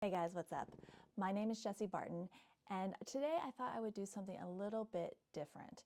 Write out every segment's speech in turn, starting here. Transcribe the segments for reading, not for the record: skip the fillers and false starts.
Hey guys, what's up? My name is Barton, and today I thought I would do something a little bit different.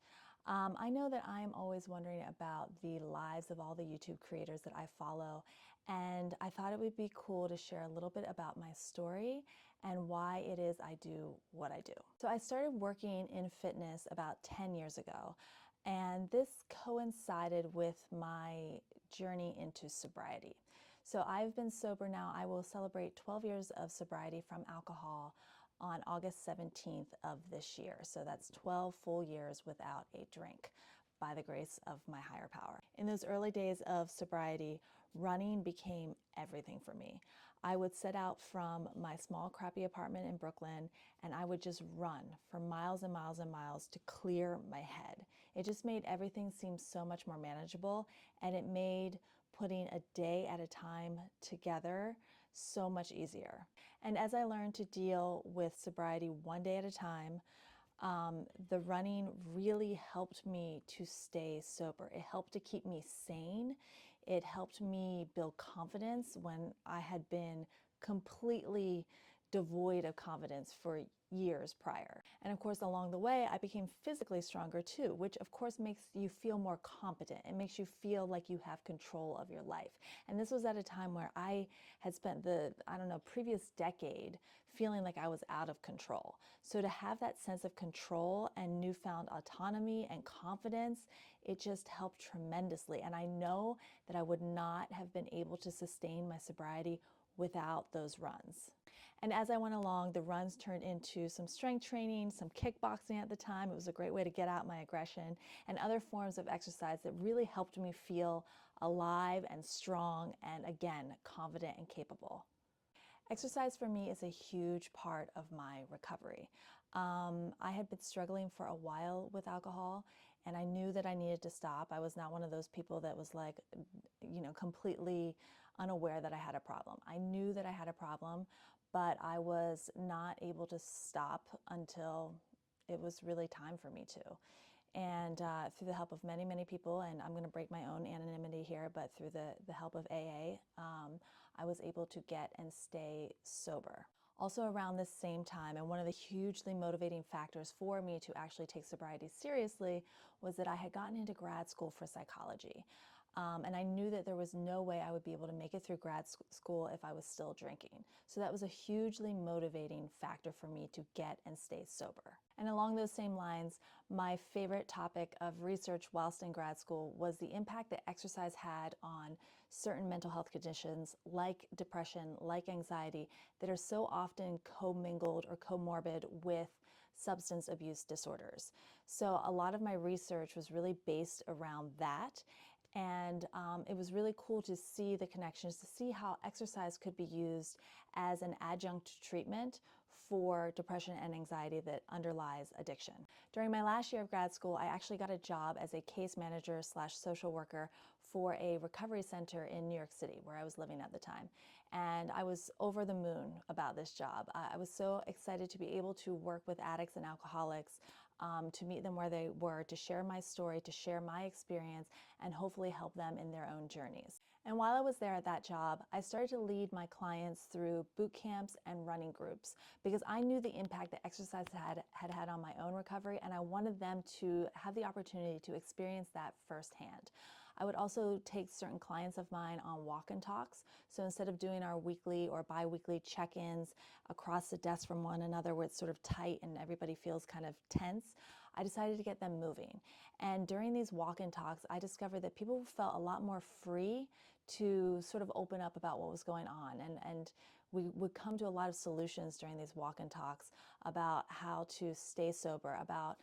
I know that I'm always wondering about the lives of all the YouTube creators that I follow, and I thought it would be cool to share a little bit about my story and why it is I do what I do. So I started working in fitness about 10 years ago, and this coincided with my journey into sobriety. So I've been sober now. I will celebrate 12 years of sobriety from alcohol on August 17th of this year. So that's 12 full years without a drink, by the grace of my higher power. In those early days of sobriety, running became everything for me. I would set out from my small crappy apartment in Brooklyn and I would just run for miles and miles and miles to clear my head. It just made everything seem so much more manageable, and it made putting a day at a time together so much easier. And as I learned to deal with sobriety one day at a time, the running really helped me to stay sober. It helped to keep me sane. It helped me build confidence when I had been completely devoid of confidence for years prior. And of course, along the way, I became physically stronger too, which of course makes you feel more competent. It makes you feel like you have control of your life. And this was at a time where I had spent the, previous decade feeling like I was out of control. So to have that sense of control and newfound autonomy and confidence, it just helped tremendously. And I know that I would not have been able to sustain my sobriety without those runs. And as I went along, the runs turned into some strength training, some kickboxing at the time. It was a great way to get out my aggression, and other forms of exercise that really helped me feel alive and strong and, again, confident and capable. Exercise for me is a huge part of my recovery. I had been struggling for a while with alcohol, and I knew that I needed to stop. I was not one of those people that was like, completely unaware that I had a problem. I knew that I had a problem, but I was not able to stop until it was really time for me to. And through the help of many, many people, and I'm going to break my own anonymity here, but through the help of AA, I was able to get and stay sober. Also around this same time, and one of the hugely motivating factors for me to actually take sobriety seriously was that I had gotten into grad school for psychology. And I knew that there was no way I would be able to make it through grad school if I was still drinking. So that was a hugely motivating factor for me to get and stay sober. And along those same lines, my favorite topic of research whilst in grad school was the impact that exercise had on certain mental health conditions like depression, like anxiety, that are so often commingled or comorbid with substance abuse disorders. So a lot of my research was really based around that. And it was really cool to see the connections, to see how exercise could be used as an adjunct treatment for depression and anxiety that underlies addiction. During my last year of grad school, I actually got a job as a case manager / social worker for a recovery center in New York City, where I was living at the time. And I was over the moon about this job. I was so excited to be able to work with addicts and alcoholics, to meet them where they were, to share my story, to share my experience, and hopefully help them in their own journeys. And while I was there at that job, I started to lead my clients through boot camps and running groups because I knew the impact that exercise had on my own recovery, and I wanted them to have the opportunity to experience that firsthand. I would also take certain clients of mine on walk and talks. So instead of doing our weekly or bi-weekly check-ins across the desk from one another where it's sort of tight and everybody feels kind of tense, I decided to get them moving. And during these walk and talks, I discovered that people felt a lot more free to sort of open up about what was going on. And we would come to a lot of solutions during these walk and talks about how to stay sober, about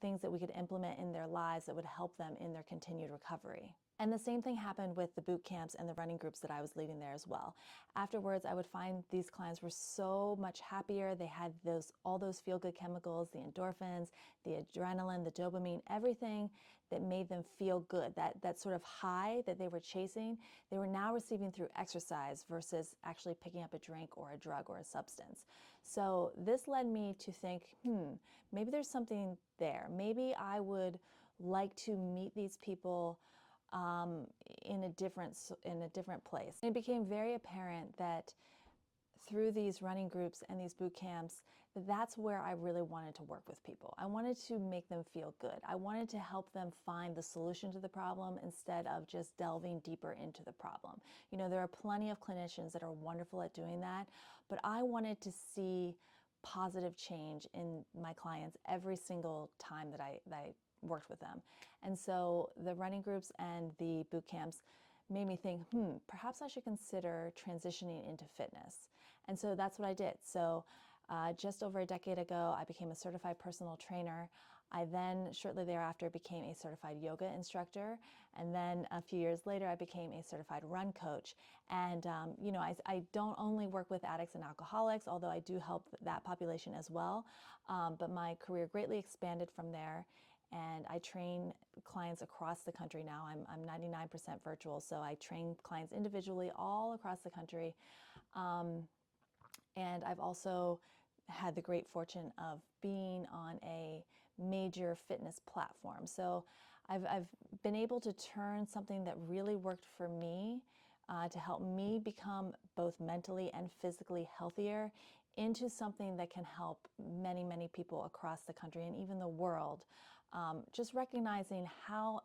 things that we could implement in their lives that would help them in their continued recovery. And the same thing happened with the boot camps and the running groups that I was leading there as well. Afterwards, I would find these clients were so much happier. They had all those feel-good chemicals, the endorphins, the adrenaline, the dopamine, everything that made them feel good. That sort of high that they were chasing, they were now receiving through exercise versus actually picking up a drink or a drug or a substance. So this led me to think, maybe there's something there. Maybe I would like to meet these people in a different place. And it became very apparent that through these running groups and these boot camps, that's where I really wanted to work with people. I wanted to make them feel good. I wanted to help them find the solution to the problem instead of just delving deeper into the problem. You know, there are plenty of clinicians that are wonderful at doing that, but I wanted to see positive change in my clients every single time that I worked with them. And so the running groups and the boot camps made me think, perhaps I should consider transitioning into fitness. And so that's what I did. So just over a decade ago, I became a certified personal trainer. I then, shortly thereafter, became a certified yoga instructor. And then a few years later, I became a certified run coach. And, you know, I don't only work with addicts and alcoholics, although I do help that population as well. But my career greatly expanded from there. And I train clients across the country now. I'm 99% virtual, so I train clients individually all across the country. And I've also had the great fortune of being on a major fitness platform. So I've been able to turn something that really worked for me to help me become both mentally and physically healthier into something that can help many, many people across the country and even the world. Just recognizing how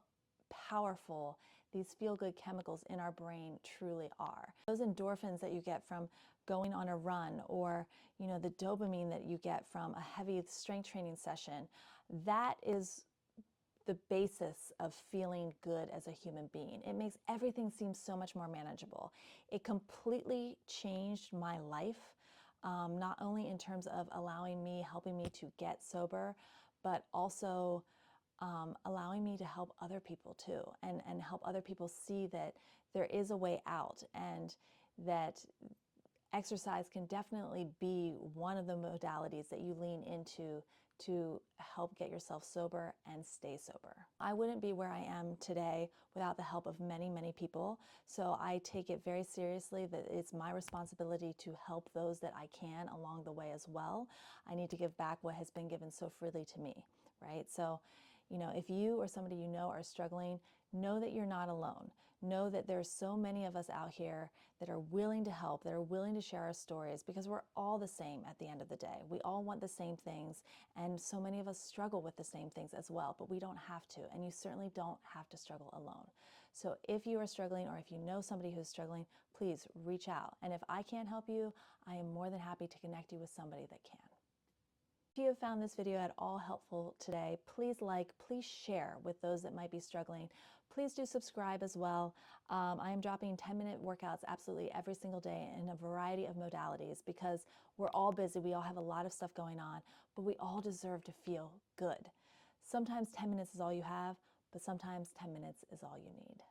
powerful these feel-good chemicals in our brain truly are. Those endorphins that you get from going on a run, or you know, the dopamine that you get from a heavy strength training session, that is the basis of feeling good as a human being. It makes everything seem so much more manageable. It completely changed my life, not only in terms of helping me to get sober, but also allowing me to help other people too, and help other people see that there is a way out, and that exercise can definitely be one of the modalities that you lean into to help get yourself sober and stay sober. I wouldn't be where I am today without the help of many, many people. So I take it very seriously that it's my responsibility to help those that I can along the way as well. I need to give back what has been given so freely to me, right? So, you know, if you or somebody you know are struggling, know that you're not alone. Know that there's so many of us out here that are willing to help, that are willing to share our stories, because we're all the same at the end of the day. We all want the same things, and so many of us struggle with the same things as well, but we don't have to, and you certainly don't have to struggle alone. So if you are struggling, or if you know somebody who's struggling, please reach out. And if I can't help you, I am more than happy to connect you with somebody that can. If you have found this video at all helpful today, please please share with those that might be struggling. Please do subscribe as well. I am dropping 10-minute workouts absolutely every single day in a variety of modalities, because we're all busy. We all have a lot of stuff going on, but we all deserve to feel good. Sometimes 10 minutes is all you have, but sometimes 10 minutes is all you need.